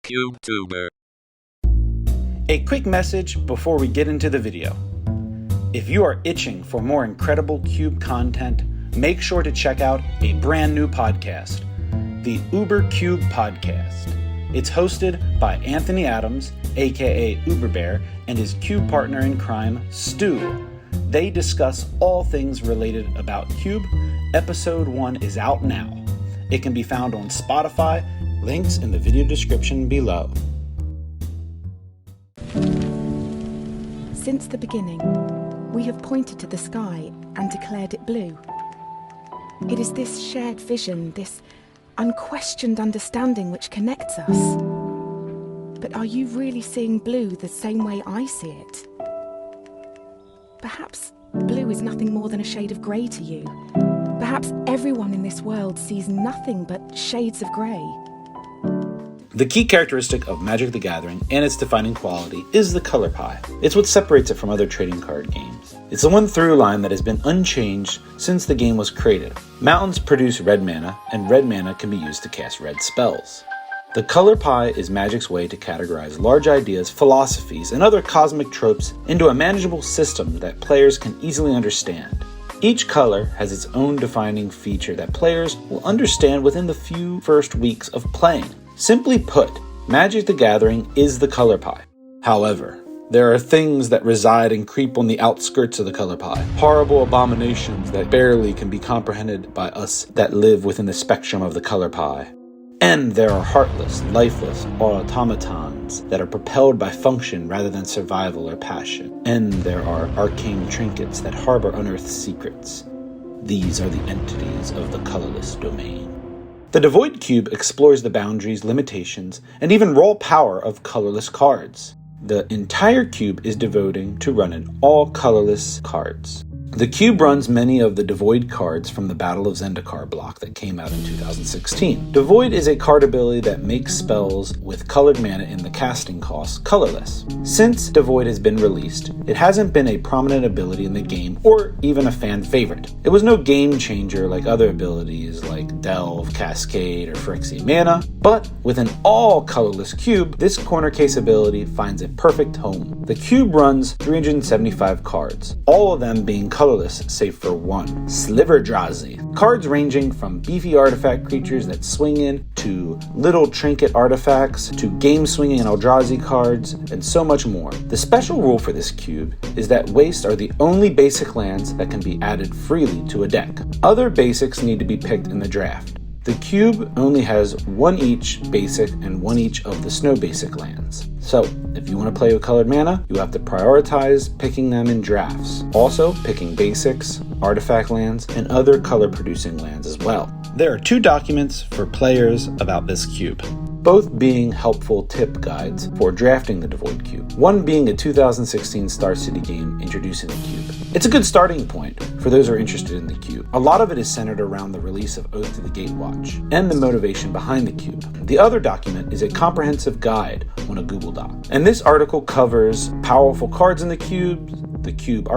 CubeTuber. A quick message before we get into the video. If you are itching for more incredible Cube content, make sure to check out a brand new podcast, the Uber Cube Podcast. It's hosted by Anthony Adams, aka Uberbear, and his Cube partner in crime, Stu. They discuss all things related about Cube. Episode 1 is out now. It can be found on Spotify, links in the video description below. Since the beginning, we have pointed to the sky and declared it blue. It is this shared vision, this unquestioned understanding which connects us. But are you really seeing blue the same way I see it? Perhaps blue is nothing more than a shade of grey to you. Perhaps everyone in this world sees nothing but shades of grey. The key characteristic of Magic the Gathering and its defining quality is the color pie. It's what separates it from other trading card games. It's the one through line that has been unchanged since the game was created. Mountains produce red mana, and red mana can be used to cast red spells. The color pie is Magic's way to categorize large ideas, philosophies, and other cosmic tropes into a manageable system that players can easily understand. Each color has its own defining feature that players will understand within the few first weeks of playing. Simply put, Magic the Gathering is the color pie. However, there are things that reside and creep on the outskirts of the color pie. Horrible abominations that barely can be comprehended by us that live within the spectrum of the color pie. And there are heartless, lifeless automatons that are propelled by function rather than survival or passion. And there are arcane trinkets that harbor unearthed secrets. These are the entities of the colorless domain. The Devoid Cube explores the boundaries, limitations, and even raw power of colorless cards. The entire cube is devoting to running all colorless cards. The cube runs many of the Devoid cards from the Battle of Zendikar block that came out in 2016. Devoid is a card ability that makes spells with colored mana in the casting cost colorless. Since Devoid has been released, it hasn't been a prominent ability in the game or even a fan favorite. It was no game changer like other abilities like Delve, Cascade, or Phyrexian Mana, but with an all colorless cube, this corner case ability finds a perfect home. The cube runs 375 cards, all of them being colorless save for one, Sliverdrazi. Cards ranging from beefy artifact creatures that swing in, to little trinket artifacts, to game swinging and Eldrazi cards, and so much more. The special rule for this cube is that waste are the only basic lands that can be added freely to a deck. Other basics need to be picked in the draft. The cube only has one each basic and one each of the snow basic lands. So, if you want to play with colored mana, you have to prioritize picking them in drafts. Also, picking basics, artifact lands, and other color producing lands as well. There are 2 documents for players about this cube, both being helpful tip guides for drafting the Devoid Cube. One being a 2016 Star City game introducing the cube. It's a good starting point for those who are interested in the cube. A lot of it is centered around the release of Oath to the Gatewatch and the motivation behind the cube. The other document is a comprehensive guide on a Google Doc. And this article covers powerful cards in the cube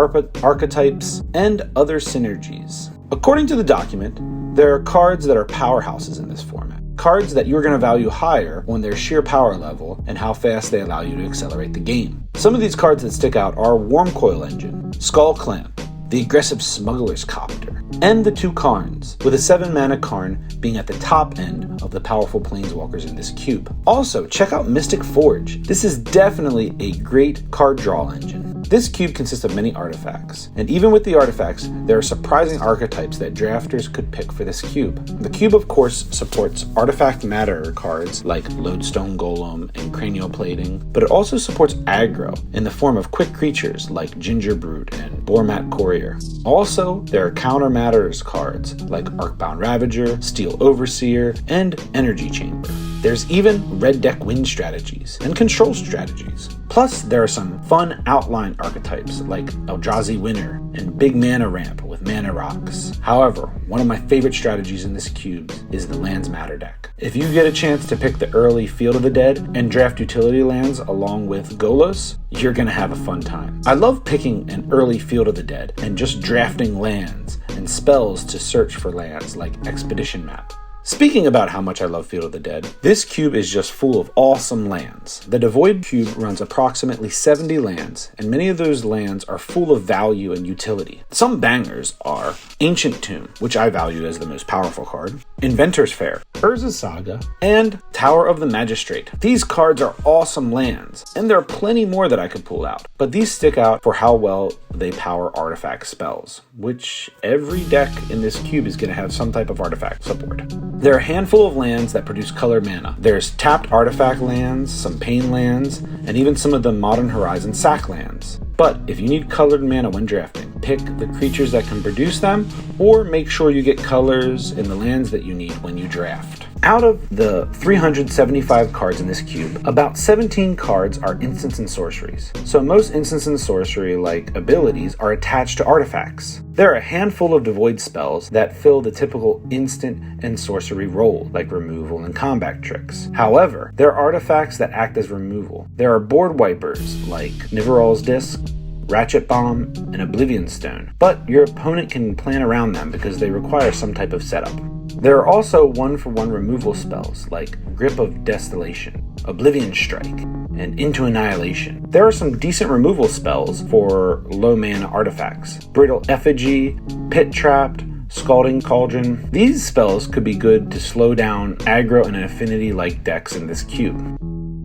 archetypes, and other synergies. According to the document, there are cards that are powerhouses in this format. Cards that you're going to value higher on their sheer power level and how fast they allow you to accelerate the game. Some of these cards that stick out are Worm Coil Engine, Skull Clamp, the aggressive Smuggler's Copter, and the 2 Karns, with a 7 mana Karn being at the top end of the powerful planeswalkers in this cube. Also, check out Mystic Forge. This is definitely a great card draw engine. This cube consists of many artifacts, and even with the artifacts, there are surprising archetypes that drafters could pick for this cube. The cube, of course, supports artifact matter cards like Lodestone Golem and Cranial Plating, but it also supports aggro in the form of quick creatures like Ginger Brute and Bormat Courier. Also, there are counter matters cards like Arcbound Ravager, Steel Overseer, and Energy Chamber. There's even red deck win strategies and control strategies. Plus, there are some fun outline archetypes like Eldrazi Winner and Big Mana Ramp with Mana Rocks. However, one of my favorite strategies in this cube is the Lands Matter deck. If you get a chance to pick the early Field of the Dead and draft utility lands along with Golos, you're gonna have a fun time. I love picking an early Field of the Dead and just drafting lands and spells to search for lands like Expedition Map. Speaking about how much I love Field of the Dead, this cube is just full of awesome lands. The Devoid Cube runs approximately 70 lands, and many of those lands are full of value and utility. Some bangers are Ancient Tomb, which I value as the most powerful card, Inventor's Fair, Urza's Saga, and Tower of the Magistrate. These cards are awesome lands, and there are plenty more that I could pull out, but these stick out for how well they power artifact spells, which every deck in this cube is going to have some type of artifact support. There are a handful of lands that produce colored mana. There's tapped artifact lands, some pain lands, and even some of the Modern Horizon sack lands. But if you need colored mana when drafting, pick the creatures that can produce them, or make sure you get colors in the lands that you need when you draft. Out of the 375 cards in this cube, about 17 cards are instants and sorceries. So most instants and sorcery-like abilities are attached to artifacts. There are a handful of devoid spells that fill the typical instant and sorcery role, like removal and combat tricks. However, there are artifacts that act as removal. There are board wipers, like Niverol's Disc, Ratchet Bomb, and Oblivion Stone, but your opponent can plan around them because they require some type of setup. There are also one-for-one removal spells like Grip of Distillation, Oblivion Strike, and Into Annihilation. There are some decent removal spells for low mana artifacts. Brittle Effigy, Pit Trapped, Scalding Cauldron. These spells could be good to slow down aggro and affinity-like decks in this cube.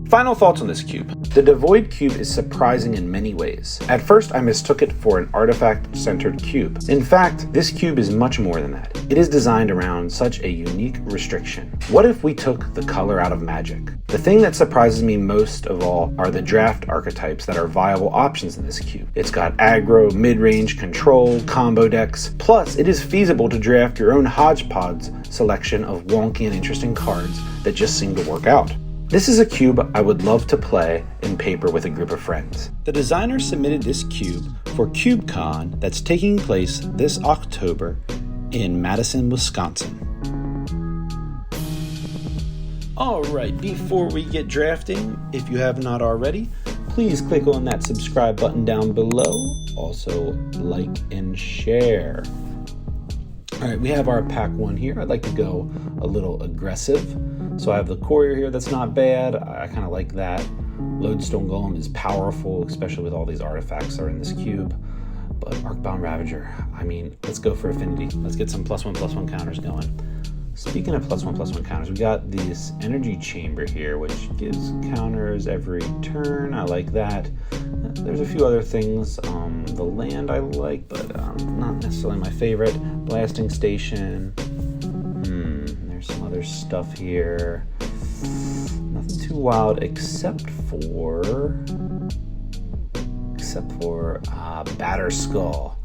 Final thoughts on this cube. The Devoid Cube is surprising in many ways. At first, I mistook it for an artifact-centered cube. In fact, this cube is much more than that. It is designed around such a unique restriction. What if we took the color out of Magic? The thing that surprises me most of all are the draft archetypes that are viable options in this cube. It's got aggro, mid-range, control, combo decks, plus it is feasible to draft your own hodgepodge selection of wonky and interesting cards that just seem to work out. This is a cube I would love to play in paper with a group of friends. The designer submitted this cube for CubeCon that's taking place this October in Madison, Wisconsin. Alright, before we get drafting, if you have not already, please click on that subscribe button down below. Also, like and share. Alright, we have our pack 1 here. I'd like to go a little aggressive. So I have the Courier here, that's not bad. I kind of like that. Lodestone Golem is powerful, especially with all these artifacts that are in this cube. But Arcbound Ravager, I mean, let's go for affinity. Let's get some +1/+1 counters going. Speaking of +1/+1 counters, we got this Energy Chamber here, which gives counters every turn. I like that. There's a few other things. The land I like, but not necessarily my favorite. Blasting Station. There's some other stuff here. Nothing too wild except for Batter Skull.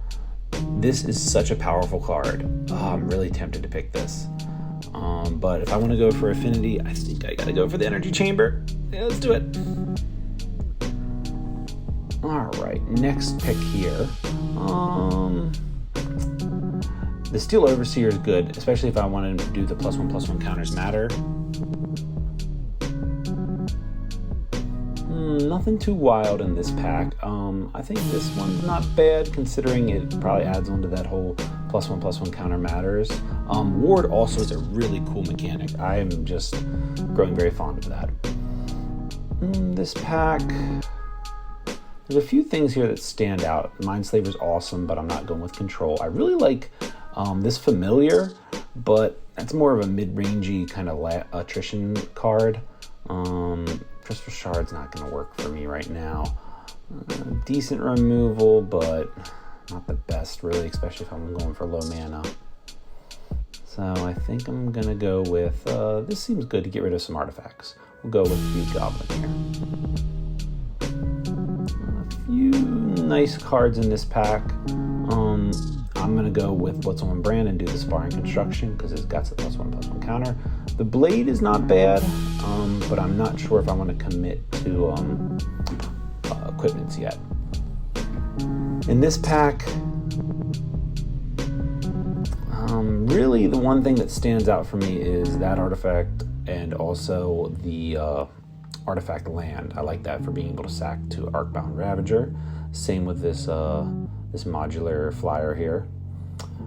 This is such a powerful card. I'm really tempted to pick this. But if I want to go for affinity, I think I gotta go for the Energy Chamber. Yeah, let's do it. Alright, next pick here. The Steel Overseer is good, especially if I want to do the +1/+1 counters matter. Nothing too wild in this pack. I think this one's not bad, considering it probably adds on to that whole +1/+1 counter matters. Ward also is a really cool mechanic. I am just growing very fond of that. This pack, there's a few things here that stand out. Mindslaver's awesome, but I'm not going with control. I really like this Familiar, but that's more of a mid-rangey kind of attrition card. Crystal Shard's not going to work for me right now. Decent removal, but not the best, really, especially if I'm going for low mana. So I think I'm going to go with, this seems good to get rid of some artifacts. We'll go with the Goblin here. A few nice cards in this pack. I'm going to go with what's on brand and do the Sparring Construction because it's got the +1/+1 counter. The Blade is not bad, but I'm not sure if I want to commit to equipments yet. In this pack, really the one thing that stands out for me is that artifact and also the artifact land. I like that for being able to sack to Arcbound Ravager. Same with this this modular flyer here.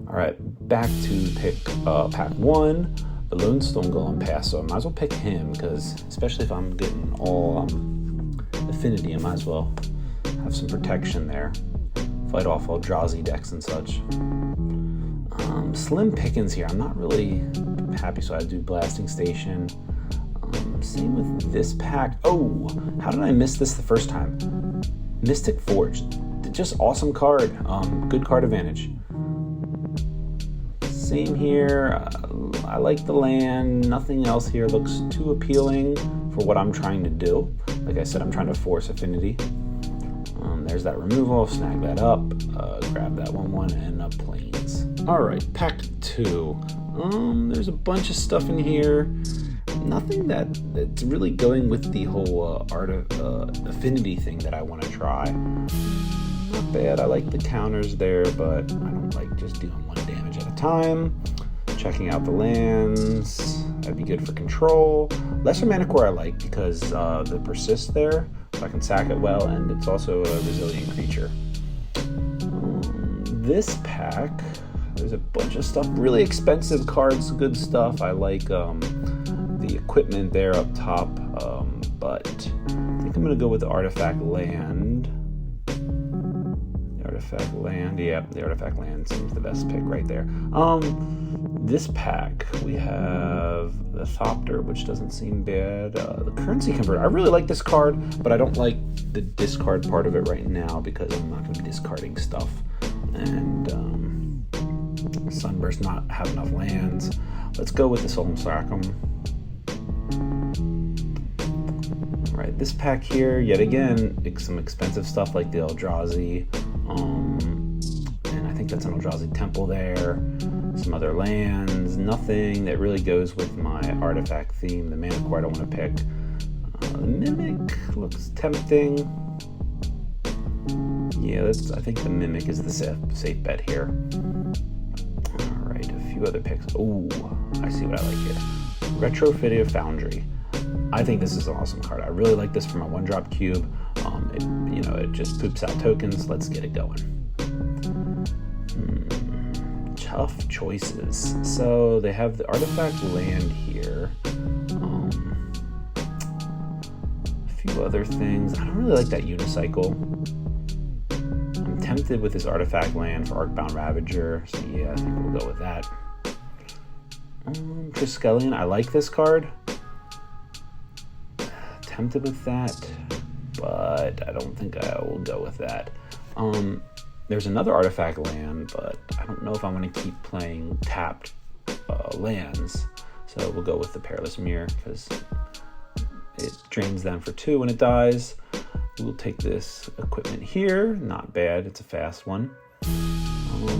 All right, back to pick pack 1. the Lone Stone Golem passed, so I might as well pick him, because especially if I'm getting all affinity, I might as well have some protection there. Fight off Eldrazi decks and such. Slim pickings here. I'm not really happy, so I do Blasting Station. Same with this pack. Oh, how did I miss this the first time? Mystic Forge. Just awesome card. Good card advantage. Same here. I like the land. Nothing else here looks too appealing for what I'm trying to do. Like I said, I'm trying to force affinity. There's that removal. Snag that up. Grab that 1/1 and Plains. All right, pack 2. There's a bunch of stuff in here. Nothing that's really going with the whole affinity thing that I want to try. Not bad. I like the counters there, but I don't like just doing 1 damage at a time. Checking out the lands. That'd be good for control. Lesser Mana Core I like because the persist there, so I can sack it well, and it's also a resilient creature. This pack, there's a bunch of stuff. Really expensive cards, good stuff. I like the equipment there up top, but I think I'm going to go with the Artifact Land. The Artifact Land seems the best pick right there. This pack, we have the Thopter, which doesn't seem bad. The Currency Converter, I really like this card, but I don't like the discard part of it right now because I'm not going to be discarding stuff. And Sunburst not have enough lands. Let's go with the Solemn Sacrum. Right, this pack here, yet again, some expensive stuff like the Eldrazi, and I think that's an Eldrazi Temple there, some other lands, nothing that really goes with my artifact theme. The Mana Core I don't want to pick. The Mimic looks tempting. Yeah, I think the Mimic is the safe bet here. Alright, a few other picks. Ooh, I see what I like here. Retrofitted Foundry. I think this is an awesome card. I really like this for my 1-drop cube. It just poops out tokens. Let's get it going. Tough choices. So they have the Artifact Land here. A few other things. I don't really like that Unicycle. I'm tempted with this Artifact Land for Arcbound Ravager. So yeah, I think we'll go with that. Triskelion. I like this card. Tempted with that, but I don't think I will go with that. There's another Artifact Land, but I don't know if I'm going to keep playing tapped lands, so we'll go with the Perilous Mirror because it drains them for 2 when it dies. We'll take this equipment here. Not bad, it's a fast one.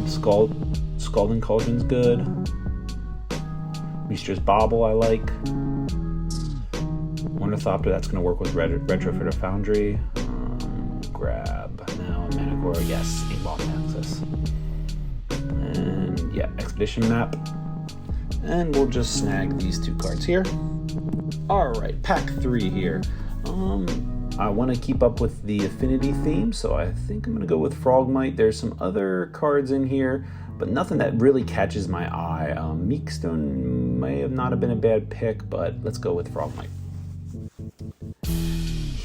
Scalding Cauldron's good. Mistra's Bauble I like. Ornithopter, that's going to work with Retrofitted Foundry. Grab now Mana Core, yes, Aimball Nexus. And yeah, Expedition Map. And we'll just snag these 2 cards here. Alright, pack 3 here. I want to keep up with the affinity theme, so I think I'm going to go with Frogmite. There's some other cards in here, but nothing that really catches my eye. Meekstone may not have been a bad pick, but let's go with Frogmite.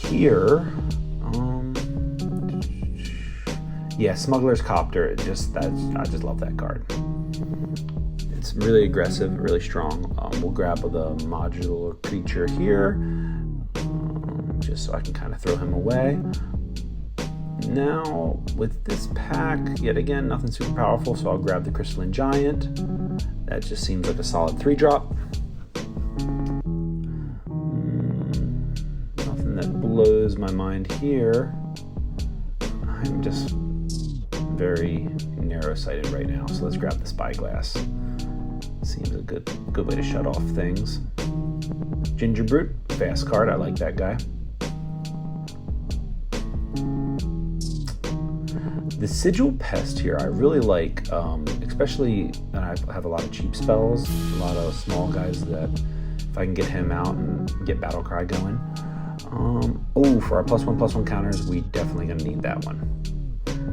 Here, yeah, Smuggler's Copter. I just love that card. It's really aggressive, really strong. We'll grab the modular creature here, just so I can kind of throw him away. Now, with this pack, yet again, nothing super powerful, so I'll grab the Crystalline Giant. That just seems like a solid 3-drop. That blows my mind here. I'm just very narrow-sighted right now, so let's grab the Spyglass. Seems a good way to shut off things. Ginger Brute, fast card, I like that guy. The Sigil Pest here I really like, especially when I have a lot of cheap spells, a lot of small guys that if I can get him out and get Battlecry going. For our +1/+1 counters, we definitely gonna need that one.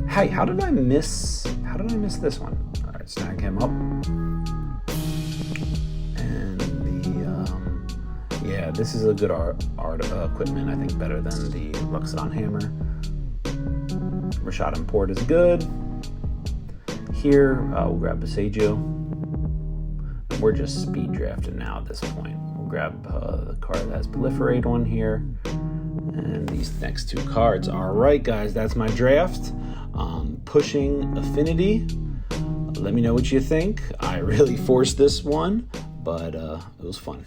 Hey, how did I miss this one? All right, snag him up. And Yeah, this is a good art equipment. I think better than the Luxodon hammer. Rashad Import is good. Here, we'll grab Besagio. And we're just speed drafting now at this point. We'll grab the card that has Proliferate on here. And these next two cards. All right, guys, that's my draft. Pushing Affinity. Let me know what you think. I really forced this one, but it was fun.